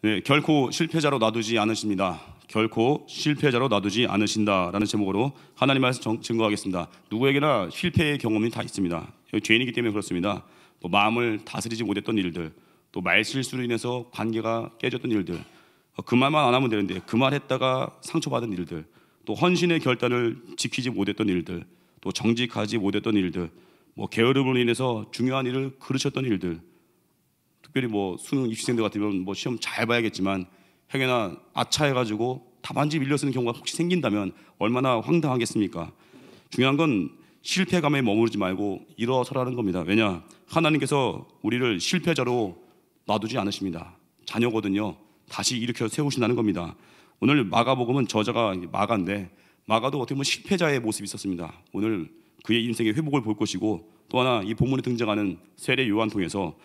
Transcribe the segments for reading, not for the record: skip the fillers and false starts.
네, 결코 실패자로 놔두지 않으십니다. 결코 실패자로 놔두지 않으신다라는 제목으로 하나님 말씀 증거하겠습니다. 누구에게나 실패의 경험이 다 있습니다. 죄인이기 때문에 그렇습니다. 또 마음을 다스리지 못했던 일들, 또 말실수로 인해서 관계가 깨졌던 일들, 그 말만 안 하면 되는데 그 말 했다가 상처받은 일들, 또 헌신의 결단을 지키지 못했던 일들, 또 정직하지 못했던 일들, 게으름으로 인해서 중요한 일을 그르쳤던 일들, 특별히 수능 입시생들 같으면 시험 잘 봐야겠지만 행여나 아차해가지고 답안지 밀려 쓰는 경우가 혹시 생긴다면 얼마나 황당하겠습니까? 중요한 건 실패감에 머무르지 말고 일어서라는 겁니다. 왜냐? 하나님께서 우리를 실패자로 놔두지 않으십니다. 자녀거든요. 다시 일으켜 세우신다는 겁니다. 오늘 마가복음은 저자가 마가인데 마가도 어떻게 보면 실패자의 모습이 있었습니다. 오늘 그의 인생의 회복을 볼 것이고, 또 하나 이 본문에 등장하는 세례 요한 통해서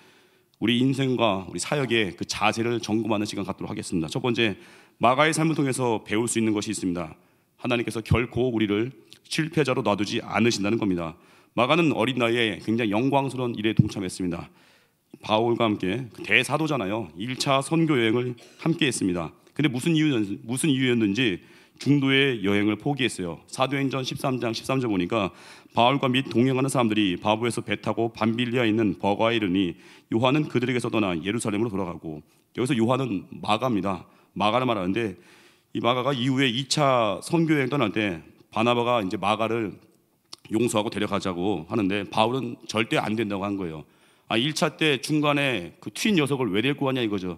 우리 인생과 우리 사역의 그 자세를 점검하는 시간 갖도록 하겠습니다. 첫 번째, 마가의 삶을 통해서 배울 수 있는 것이 있습니다. 하나님께서 결코 우리를 실패자로 놔두지 않으신다는 겁니다. 마가는 어린 나이에 굉장히 영광스러운 일에 동참했습니다. 바울과 함께 대사도잖아요. 1차 선교 여행을 함께 했습니다. 근데 무슨 이유였는지 중도의 여행을 포기했어요. 사도행전 13장 13절 보니까 바울과 및 동행하는 사람들이 바보에서 배 타고 밤빌리아에 있는 버가에 이르니 요한은 그들에게서 떠나 예루살렘으로 돌아가고, 여기서 요한은 마가입니다. 마가를 말하는데 이 마가가 이후에 2차 선교여행 떠날 때 바나바가 이제 마가를 용서하고 데려가자고 하는데 바울은 절대 안 된다고 한 거예요. 1차 때 중간에 그 튄 녀석을 왜 데리고 가냐 이거죠.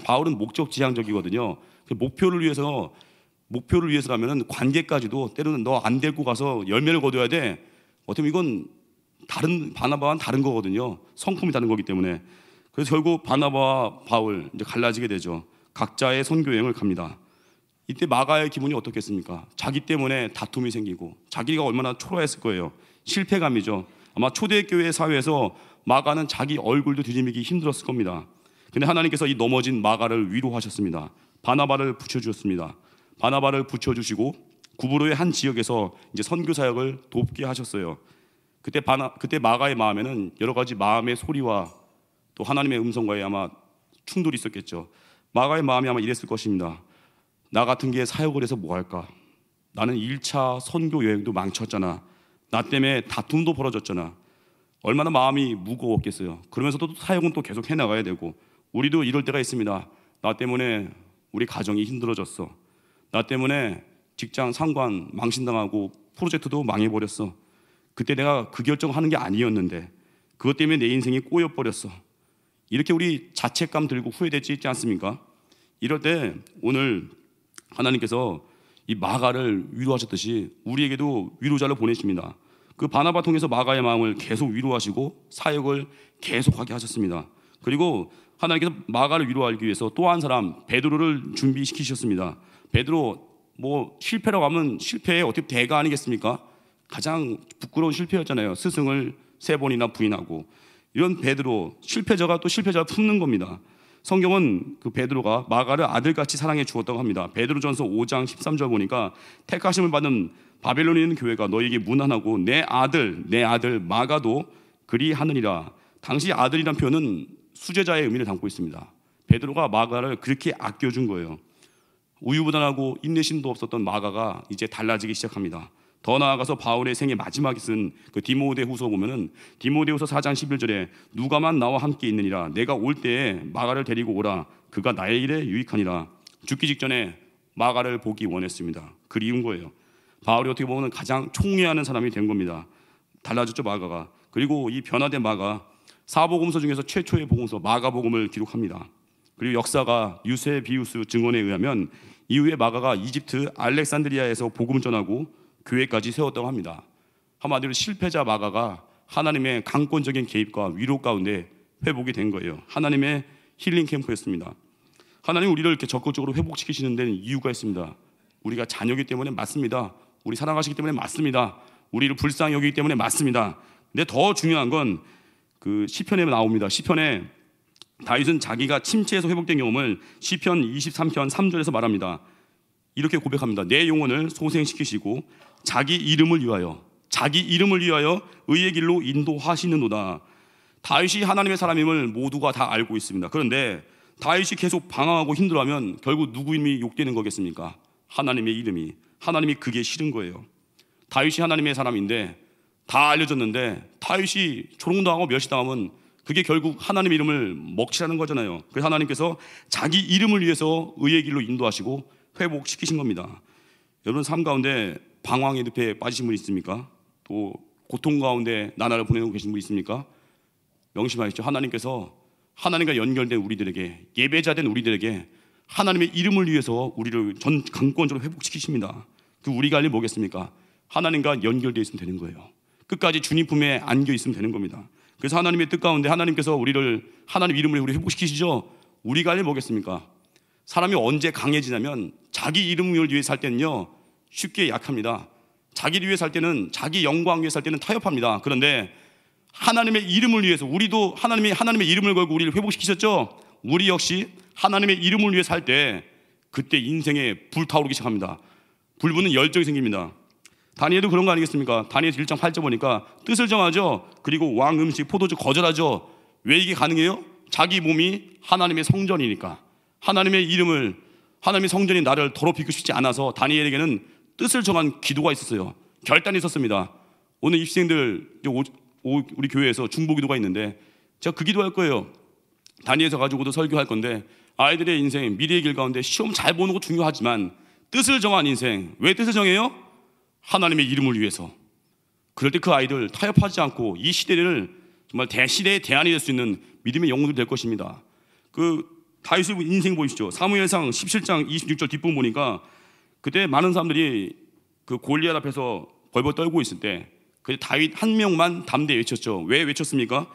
바울은 목적지향적이거든요. 그 목표를 위해서라면은 관계까지도 때로는 너 안 데리고 가서 열매를 거둬야 돼. 어떻게 보면 이건 바나바와는 다른 거거든요. 성품이 다른 거기 때문에. 그래서 결국 바나바와 바울 이제 갈라지게 되죠. 각자의 선교 여행을 갑니다. 이때 마가의 기분이 어떻겠습니까? 자기 때문에 다툼이 생기고 자기가 얼마나 초라했을 거예요. 실패감이죠. 아마 초대교회 사회에서 마가는 자기 얼굴도 뒤집기 힘들었을 겁니다. 근데 하나님께서 이 넘어진 마가를 위로하셨습니다. 바나바를 붙여주셨습니다. 바나바를 붙여주시고 구브로의 한 지역에서 이제 선교 사역을 돕게 하셨어요. 그때 마가의 마음에는 여러 가지 마음의 소리와 또 하나님의 음성과의 아마 충돌이 있었겠죠. 마가의 마음이 아마 이랬을 것입니다. 나 같은 게 사역을 해서 뭐 할까? 나는 1차 선교 여행도 망쳤잖아. 나 때문에 다툼도 벌어졌잖아. 얼마나 마음이 무거웠겠어요. 그러면서도 또 사역은 또 계속 해나가야 되고, 우리도 이럴 때가 있습니다. 나 때문에 우리 가정이 힘들어졌어. 나 때문에 직장 상관 망신당하고 프로젝트도 망해버렸어. 그때 내가 그 결정하는 게 아니었는데 그것 때문에 내 인생이 꼬여버렸어. 이렇게 우리 자책감 들고 후회되지 있지 않습니까? 이럴 때 오늘 하나님께서 이 마가를 위로하셨듯이 우리에게도 위로자를 보내십니다. 그 바나바 통해서 마가의 마음을 계속 위로하시고 사역을 계속하게 하셨습니다. 그리고 하나님께서 마가를 위로하기 위해서 또 한 사람 베드로를 준비시키셨습니다. 베드로 실패라고 하면 실패의 어떻게 대가 아니겠습니까? 가장 부끄러운 실패였잖아요. 스승을 3번이나 부인하고. 이런 베드로, 실패자가 또 실패자를 품는 겁니다. 성경은 그 베드로가 마가를 아들같이 사랑해 주었다고 합니다. 베드로전서 5장 13절 보니까 택하심을 받은 바벨론에 있는 교회가 너에게 문안하고 내 아들 마가도 그리하느니라. 당시 아들이란 표현은 수제자의 의미를 담고 있습니다. 베드로가 마가를 그렇게 아껴준 거예요. 우유부단하고 인내심도 없었던 마가가 이제 달라지기 시작합니다. 더 나아가서 바울의 생애 마지막에 쓴 그 디모데후서 보면은 디모데후서 4장 11절에 누가만 나와 함께 있느니라. 내가 올 때에 마가를 데리고 오라. 그가 나의 일에 유익하니라. 죽기 직전에 마가를 보기 원했습니다. 그리운 거예요. 바울이 어떻게 보면 가장 총애하는 사람이 된 겁니다. 달라졌죠, 마가가. 그리고 이 변화된 마가 사복음서 중에서 최초의 복음서 마가복음을 기록합니다. 그리고 역사가 유세비우스 증언에 의하면 이후에 마가가 이집트 알렉산드리아에서 복음을 전하고 교회까지 세웠다고 합니다. 한마디로 실패자 마가가 하나님의 강권적인 개입과 위로 가운데 회복이 된 거예요. 하나님의 힐링 캠프였습니다. 하나님 우리를 이렇게 적극적으로 회복시키시는 데는 이유가 있습니다. 우리가 자녀이기 때문에 맞습니다. 우리 사랑하시기 때문에 맞습니다. 우리를 불쌍히 여기기 때문에 맞습니다. 근데 더 중요한 건 그 시편에 나옵니다. 시편에 다윗은 자기가 침체에서 회복된 경험을 시편 23편 3절에서 말합니다. 이렇게 고백합니다. 내 영혼을 소생시키시고 자기 이름을 위하여 의의 길로 인도하시는도다. 다윗이 하나님의 사람임을 모두가 다 알고 있습니다. 그런데 다윗이 계속 방황하고 힘들어하면 결국 누구 이름이 욕되는 거겠습니까? 하나님의 이름이. 하나님이 그게 싫은 거예요. 다윗이 하나님의 사람인데 다 알려졌는데 다윗이 조롱당하고 멸시당하면 그게 결국 하나님의 이름을 먹칠하는 거잖아요. 그래서 하나님께서 자기 이름을 위해서 의의 길로 인도하시고 회복시키신 겁니다. 여러분 삶 가운데 방황의 늪에 빠지신 분 있습니까? 또 고통 가운데 나날을 보내고 계신 분 있습니까? 명심하십시오. 하나님께서 하나님과 연결된 우리들에게, 예배자된 우리들에게 하나님의 이름을 위해서 우리를 전 강권적으로 회복시키십니다. 그 우리가 할 일 뭐겠습니까? 하나님과 연결되어 있으면 되는 거예요. 끝까지 주님 품에 안겨 있으면 되는 겁니다. 그래서 하나님의 뜻 가운데 하나님께서 우리를 하나님 이름을 우리 회복시키시죠. 우리가 할 일 뭐겠습니까? 사람이 언제 강해지냐면 자기 이름을 위해 살 때는요 쉽게 약합니다. 자기를 위해 살 때는, 자기 영광 위해 살 때는 타협합니다. 그런데 하나님의 이름을 위해서, 우리도 하나님의 이름을 걸고 우리를 회복시키셨죠. 우리 역시 하나님의 이름을 위해 살 때 그때 인생에 불타오르기 시작합니다. 불붙는 열정이 생깁니다. 다니엘도 그런 거 아니겠습니까? 다니엘 1장 8절 보니까 뜻을 정하죠. 그리고 왕 음식, 포도주 거절하죠. 왜 이게 가능해요? 자기 몸이 하나님의 성전이니까. 하나님의 이름을, 하나님의 성전이 나를 더럽히고 싶지 않아서 다니엘에게는 뜻을 정한 기도가 있었어요. 결단이 있었습니다. 오늘 입시생들 우리 교회에서 중보 기도가 있는데 제가 그 기도할 거예요. 다니엘서 가지고도 설교할 건데 아이들의 인생, 미래의 길 가운데 시험 잘 보는 거 중요하지만 뜻을 정한 인생, 왜 뜻을 정해요? 하나님의 이름을 위해서. 그럴 때 그 아이들 타협하지 않고 이 시대를 정말 대시대의 대안이 될 수 있는 믿음의 영웅들이 될 것입니다. 그 다윗의 인생 보십시오. 사무엘상 17장 26절 뒷부분 보니까 그때 많은 사람들이 그 골리앗 앞에서 벌벌 떨고 있을 때 그 다윗 한 명만 담대히 외쳤죠. 왜 외쳤습니까?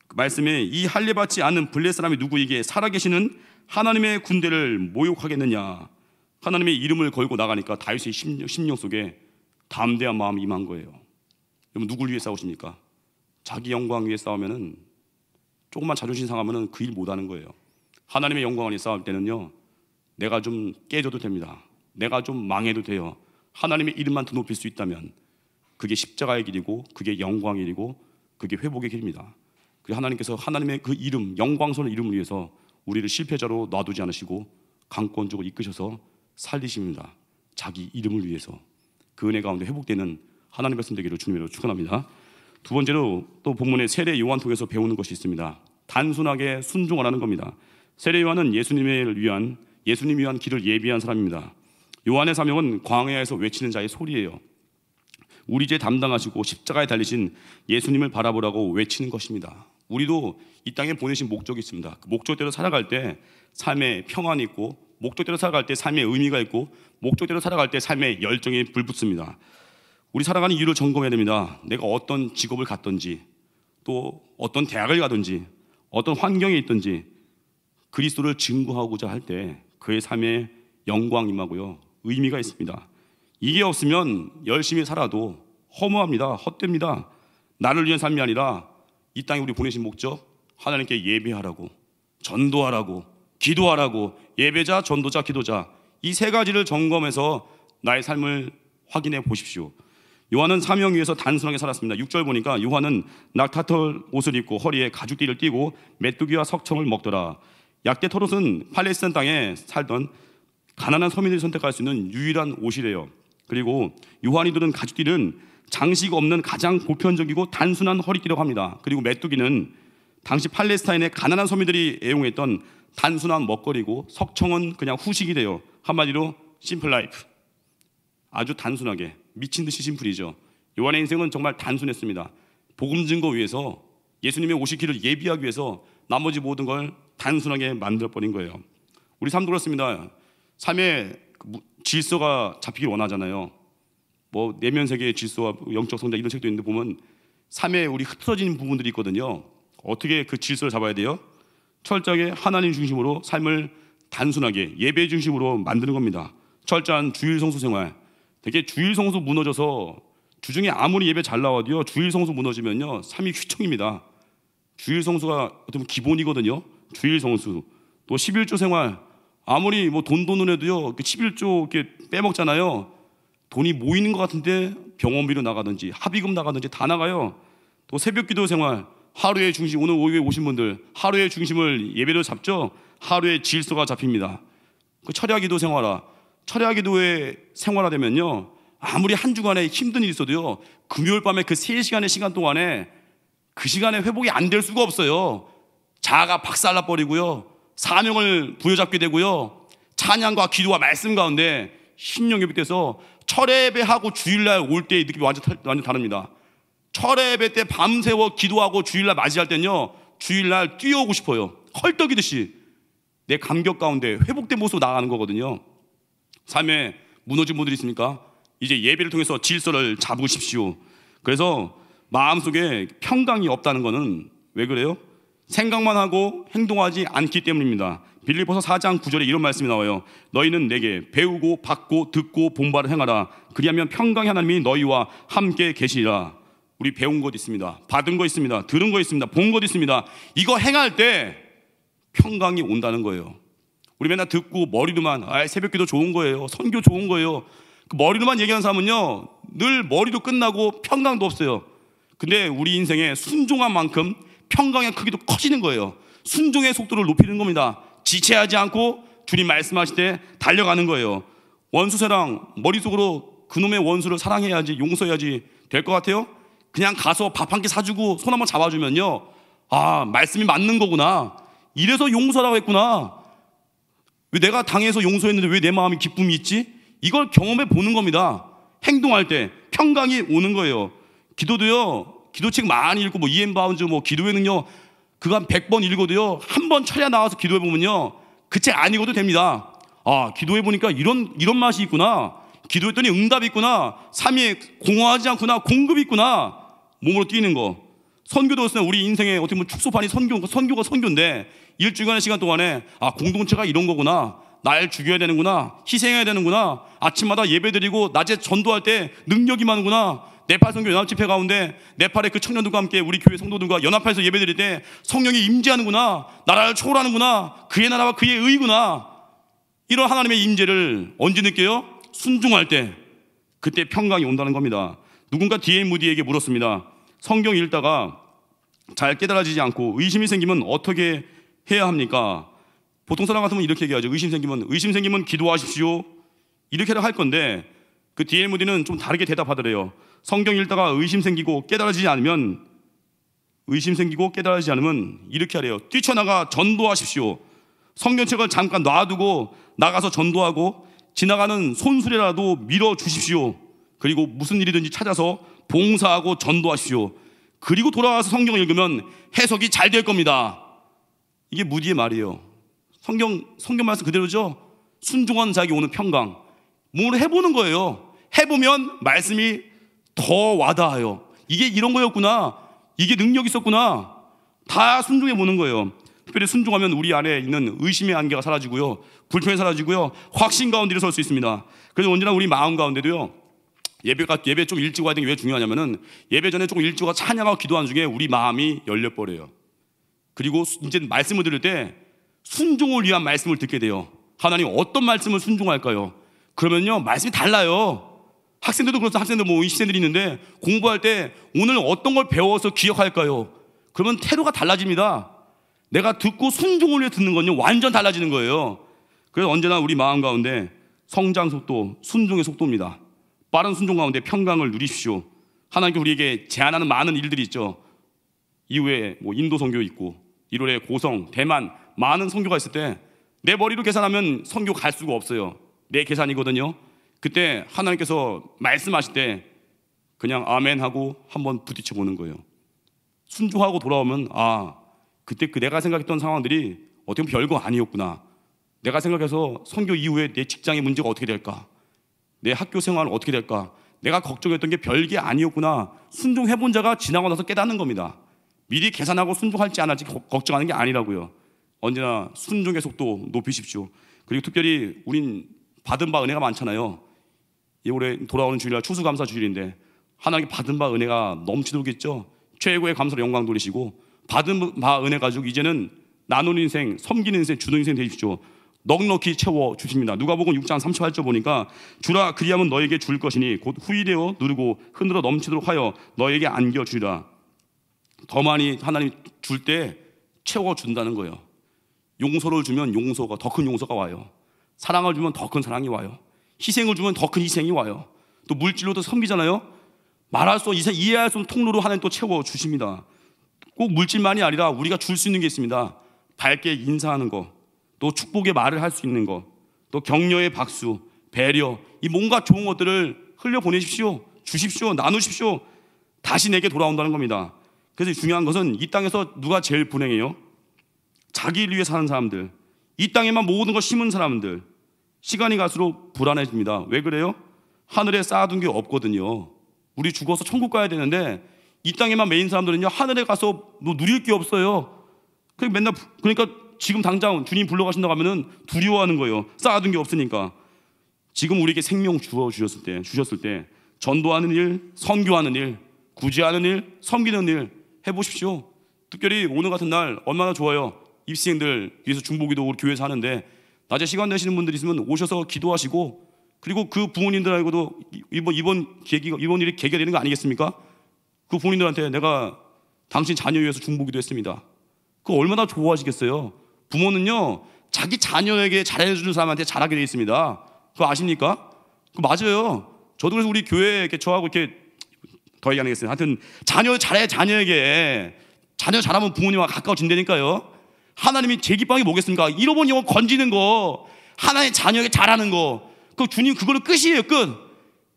그 말씀에 이 할례받지 않은 블레 사람이 누구에게 살아계시는 하나님의 군대를 모욕하겠느냐. 하나님의 이름을 걸고 나가니까 다윗의 심령 속에 담대한 마음이 임한 거예요. 여러분 누굴 위해 싸우십니까? 자기 영광 위해 싸우면은 조금만 자존심 상하면은 그 일 못하는 거예요. 하나님의 영광 위해 싸울 때는요 내가 좀 깨져도 됩니다. 내가 좀 망해도 돼요. 하나님의 이름만 더 높일 수 있다면 그게 십자가의 길이고 그게 영광의 길이고 그게 회복의 길입니다. 그래서 하나님께서 하나님의 그 이름, 영광스러운 이름을 위해서 우리를 실패자로 놔두지 않으시고 강권적으로 이끄셔서 살리십니다. 자기 이름을 위해서. 그 은혜 가운데 회복되는 하나님의 백성 되기를 주님으로 축원합니다. 두 번째로 또 본문의 세례 요한 통해서 배우는 것이 있습니다. 단순하게 순종하라는 겁니다. 세례 요한은 예수님을 위한 길을 예비한 사람입니다. 요한의 사명은 광야에서 외치는 자의 소리예요. 우리 죄 담당하시고 십자가에 달리신 예수님을 바라보라고 외치는 것입니다. 우리도 이 땅에 보내신 목적이 있습니다. 그 목적대로 살아갈 때 삶에 평안이 있고, 목적대로 살아갈 때 삶에 의미가 있고, 목적대로 살아갈 때 삶에 열정이 불붙습니다. 우리 살아가는 이유를 점검해야 됩니다. 내가 어떤 직업을 갖든지, 또 어떤 대학을 가든지, 어떤 환경에 있든지 그리스도를 증거하고자 할 때 그의 삶에 영광이 임하고요 의미가 있습니다. 이게 없으면 열심히 살아도 허무합니다. 헛됩니다. 나를 위한 삶이 아니라 이 땅에 우리 보내신 목적, 하나님께 예배하라고, 전도하라고, 기도하라고, 예배자, 전도자, 기도자, 이 세 가지를 점검해서 나의 삶을 확인해 보십시오. 요한은 사명 위에서 단순하게 살았습니다. 6절 보니까 요한은 낙타털 옷을 입고 허리에 가죽띠를 띠고 메뚜기와 석청을 먹더라. 약대 털옷은 팔레스타인 땅에 살던 가난한 서민들이 선택할 수 있는 유일한 옷이래요. 그리고 요한이 두른 가죽띠는 장식 없는 가장 보편적이고 단순한 허리띠라고 합니다. 그리고 메뚜기는 당시 팔레스타인의 가난한 서민들이 애용했던 단순한 먹거리고, 석청은 그냥 후식이 돼요. 한마디로 심플 라이프, 아주 단순하게 미친 듯이 심플이죠. 요한의 인생은 정말 단순했습니다. 복음 증거 위해서, 예수님의 오실 길을 예비하기 위해서 나머지 모든 걸 단순하게 만들어버린 거예요. 우리 삶도 그렇습니다. 삶의 질서가 잡히길 원하잖아요. 뭐 내면 세계의 질서와 영적 성장 이런 책도 있는데 보면 삶에 우리 흐트러진 부분들이 있거든요. 어떻게 그 질서를 잡아야 돼요? 철저하게 하나님 중심으로 삶을 단순하게 예배 중심으로 만드는 겁니다. 철저한 주일 성수 생활. 되게 주일 성수 무너져서 주중에 아무리 예배 잘 나와도요 주일 성수 무너지면요 삶이 휘청입니다. 주일 성수가 어떻게 보면 기본이거든요. 주일 성수. 또 11조 생활. 아무리 뭐 돈 돈을 해도요 11조 이렇게 빼먹잖아요. 돈이 모이는 것 같은데 병원비로 나가든지 합의금 나가든지 다 나가요. 또 새벽기도 생활. 하루의 중심, 오늘 오후에 오신 분들 하루의 중심을 예배로 잡죠. 하루의 질서가 잡힙니다. 그 철야 기도 생활화, 철야 기도의 생활화되면요, 아무리 한 주간에 힘든 일이 있어도요, 금요일 밤에 그 3시간의 시간 동안에 그 시간에 회복이 안 될 수가 없어요. 자아가 박살나 버리고요, 사명을 부여잡게 되고요, 찬양과 기도와 말씀 가운데 신령이 회복돼서 철야 예배하고 주일날 올 때의 느낌이 완전 다릅니다. 철야 예배 때 밤새워 기도하고 주일날 맞이할 때는요, 주일날 뛰어오고 싶어요. 헐떡이듯이 내 감격 가운데 회복된 모습으로 나가는 거거든요. 삶에 무너진 분들이 있습니까? 이제 예배를 통해서 질서를 잡으십시오. 그래서 마음속에 평강이 없다는 것은 왜 그래요? 생각만 하고 행동하지 않기 때문입니다. 빌립보서 4장 9절에 이런 말씀이 나와요. 너희는 내게 배우고 받고 듣고 본바를 행하라. 그리하면 평강의 하나님이 너희와 함께 계시리라. 우리 배운 것 있습니다. 받은 것 있습니다. 들은 것 있습니다. 본 것 있습니다. 이거 행할 때 평강이 온다는 거예요. 우리 맨날 듣고 머리로만 새벽기도 좋은 거예요, 선교 좋은 거예요, 그 머리로만 얘기하는 사람은요, 늘 머리도 끝나고 평강도 없어요. 근데 우리 인생에 순종한 만큼 평강의 크기도 커지는 거예요. 순종의 속도를 높이는 겁니다. 지체하지 않고 주님 말씀하실 때 달려가는 거예요. 원수세랑 머릿속으로 그놈의 원수를 사랑해야지, 용서해야지 될 것 같아요? 그냥 가서 밥 한 끼 사주고 손 한번 잡아주면요, 아, 말씀이 맞는 거구나, 이래서 용서라고 했구나, 왜 내가 당해서 용서했는데 왜 내 마음이 기쁨이 있지? 이걸 경험해 보는 겁니다. 행동할 때 평강이 오는 거예요. 기도도요, 기도책 많이 읽고 뭐 이엠 바운즈 뭐 기도회는요, 그거 한 100번 읽어도요, 한 번 철야 나와서 기도해 보면요, 그 책 안 읽어도 됩니다. 아, 기도해 보니까 이런 맛이 있구나, 기도했더니 응답이 있구나, 삶이 공허하지 않구나, 공급이 있구나, 몸으로 뛰는 거. 선교도 우리 인생의 어떻게 보면 축소판이 선교가 선교인데, 일주일간의 시간 동안에 아, 공동체가 이런 거구나, 날 죽여야 되는구나, 희생해야 되는구나, 아침마다 예배드리고 낮에 전도할 때 능력이 많은구나, 네팔 선교 연합집회 가운데 네팔의 그 청년들과 함께 우리 교회 성도들과 연합해서 예배드릴 때 성령이 임재하는구나, 나라를 초월하는구나, 그의 나라와 그의 의구나. 이런 하나님의 임재를 언제 느껴요? 순종할 때. 그때 평강이 온다는 겁니다. 누군가 D.A. 무디에게 물었습니다. 성경 읽다가 잘 깨달아지지 않고 의심이 생기면 어떻게 해야 합니까? 보통 사람 같으면 이렇게 얘기하죠. 의심 생기면 기도하십시오, 이렇게 할 건데, 그 D.A. 무디는 좀 다르게 대답하더래요. 성경 읽다가 의심 생기고 깨달아지지 않으면 이렇게 하래요. 뛰쳐나가 전도하십시오. 성경책을 잠깐 놔두고 나가서 전도하고 지나가는 손수레라도 밀어주십시오. 그리고 무슨 일이든지 찾아서 봉사하고 전도하십시오. 그리고 돌아와서 성경을 읽으면 해석이 잘 될 겁니다. 이게 무디의 말이에요. 성경 말씀 그대로죠. 순종하는 자에게 오는 평강, 뭘 해보는 거예요. 해보면 말씀이 더 와닿아요. 이게 이런 거였구나, 이게 능력이 있었구나, 다 순종해 보는 거예요. 특별히 순종하면 우리 안에 있는 의심의 안개가 사라지고요, 불편이 사라지고요, 확신 가운데 설 수 있습니다. 그래서 언제나 우리 마음 가운데도요, 예배 좀 일찍 와야 되는 게 왜 중요하냐면은, 예배 전에 조금 일찍 와 찬양하고 기도하는 중에 우리 마음이 열려버려요. 그리고 이제 말씀을 들을 때 순종을 위한 말씀을 듣게 돼요. 하나님 어떤 말씀을 순종할까요? 그러면요, 말씀이 달라요. 학생들도 그렇죠. 학생들 뭐 시생들이 있는데 공부할 때 오늘 어떤 걸 배워서 기억할까요? 그러면 태도가 달라집니다. 내가 듣고 순종을 위해 듣는 건요, 완전 달라지는 거예요. 그래서 언제나 우리 마음 가운데 성장 속도, 순종의 속도입니다. 빠른 순종 가운데 평강을 누리십시오. 하나님께 우리에게 제안하는 많은 일들이 있죠. 이후에 뭐 인도 선교 있고 1월에 고성, 대만 많은 선교가 있을 때 내 머리로 계산하면 선교 갈 수가 없어요. 내 계산이거든요. 그때 하나님께서 말씀하실 때 그냥 아멘 하고 한번 부딪혀 보는 거예요. 순종하고 돌아오면 아, 그때 내가 생각했던 상황들이 어떻게 보면 별거 아니었구나. 내가 생각해서 선교 이후에 내 직장의 문제가 어떻게 될까, 내 학교 생활은 어떻게 될까, 내가 걱정했던 게 별게 아니었구나. 순종해본 자가 지나고 나서 깨닫는 겁니다. 미리 계산하고 순종할지 안 할지 걱정하는 게 아니라고요. 언제나 순종의 속도 높이십시오. 그리고 특별히 우린 받은 바 은혜가 많잖아요. 올해 돌아오는 주일날 추수감사 주일인데 하나님께 받은 바 은혜가 넘치도록겠죠. 최고의 감사로 영광 돌리시고 받은 바 은혜 가지고 이제는 나누는 인생, 섬기는 인생, 주는 인생 되십시오. 넉넉히 채워 주십니다. 누가복음 6장 38절 보니까 주라 그리하면 너에게 줄 것이니 곧 후일되어 누르고 흔들어 넘치도록 하여 너에게 안겨 주리라. 더 많이 하나님 줄 때 채워준다는 거예요. 용서를 주면 용서가 더 큰 용서가 와요. 사랑을 주면 더 큰 사랑이 와요. 희생을 주면 더 큰 희생이 와요. 또 물질로도 섬기잖아요. 말할 수 없는, 이해할 수 없는 통로로 하나님 또 채워주십니다. 꼭 물질만이 아니라 우리가 줄 수 있는 게 있습니다. 밝게 인사하는 거, 또 축복의 말을 할 수 있는 거, 또 격려의 박수, 배려, 이 뭔가 좋은 것들을 흘려보내십시오. 주십시오. 나누십시오. 다시 내게 돌아온다는 겁니다. 그래서 중요한 것은 이 땅에서 누가 제일 불행해요? 자기를 위해 사는 사람들, 이 땅에만 모든 걸 심은 사람들, 시간이 갈수록 불안해집니다. 왜 그래요? 하늘에 쌓아둔 게 없거든요. 우리 죽어서 천국 가야 되는데 이 땅에만 매인 사람들은요, 하늘에 가서 뭐 누릴 게 없어요. 그러니까 지금 당장 주님 불러가신다고 하면은 두려워하는 거예요. 쌓아둔 게 없으니까. 지금 우리에게 생명 주셨을 때 전도하는 일, 선교하는 일, 구제하는 일, 섬기는 일 해보십시오. 특별히 오늘 같은 날 얼마나 좋아요. 입시생들 위해서 중보기도 우리 교회에서 하는데 낮에 시간 내시는 분들 있으면 오셔서 기도하시고, 그리고 그 부모님들하고도 이번 일이 계기가 되는 거 아니겠습니까? 그 부모님들한테 내가 당신 자녀 위해서 중보기도 했습니다. 그거 얼마나 좋아하시겠어요? 부모는요, 자기 자녀에게 잘해주는 사람한테 잘하게 되어 있습니다. 그거 아십니까? 그거 맞아요. 저도 그래서 우리 교회에 저하고 이렇게 더 얘기 안 하겠어요. 하여튼 자녀에게 자녀 잘하면 부모님과 가까워진다니까요. 하나님이 제 기빵이 뭐겠습니까? 잃어본 영혼 건지는 거, 하나의 자녀에게 잘하는 거, 그 주님 그거는 끝이에요. 끝.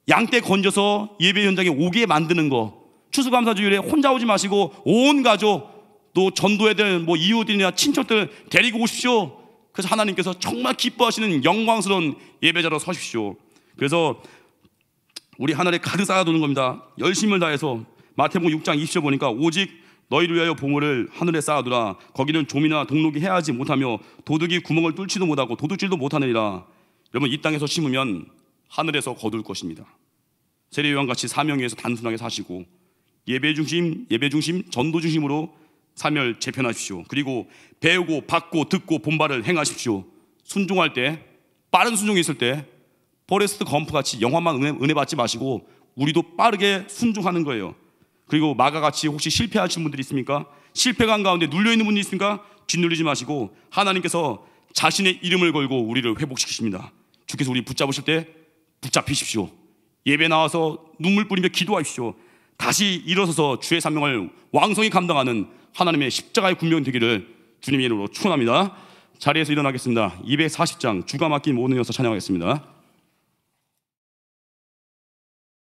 양떼 건져서 예배 현장에 오게 만드는 거, 추수감사주일에 혼자 오지 마시고 온 가족, 또 전도해야 될 이웃들이나 친척들 데리고 오십시오. 그래서 하나님께서 정말 기뻐하시는 영광스러운 예배자로 서십시오. 그래서 우리 하늘에 가득 쌓아두는 겁니다. 열심을 다해서 마태복음 6장 20절 보니까 오직 너희를 위하여 보물을 하늘에 쌓아두라. 거기는 좀이나 동록이 해하지 못하며 도둑이 구멍을 뚫지도 못하고 도둑질도 못하느니라. 여러분, 이 땅에서 심으면 하늘에서 거둘 것입니다. 세례요한같이 사명 위에서 단순하게 사시고 예배 중심, 전도 중심으로 삶을 재편하십시오. 그리고 배우고 받고 듣고 본바를 행하십시오. 순종할 때, 빠른 순종이 있을 때 포레스트 검프같이 영화만 은혜 받지 마시고 우리도 빠르게 순종하는 거예요. 그리고 마가같이 혹시 실패하신 분들이 있습니까? 실패감 가운데 눌려있는 분이 있습니까? 짓눌리지 마시고 하나님께서 자신의 이름을 걸고 우리를 회복시키십니다. 주께서 우리 붙잡으실 때 붙잡히십시오. 예배 나와서 눈물 뿌리며 기도하십시오. 다시 일어서서 주의 사명을 왕성히 감당하는 하나님의 십자가의 군병 되기를 주님의 이름으로 축원합니다. 자리에서 일어나겠습니다. 240장 주가 맡긴 모든 여서 찬양하겠습니다.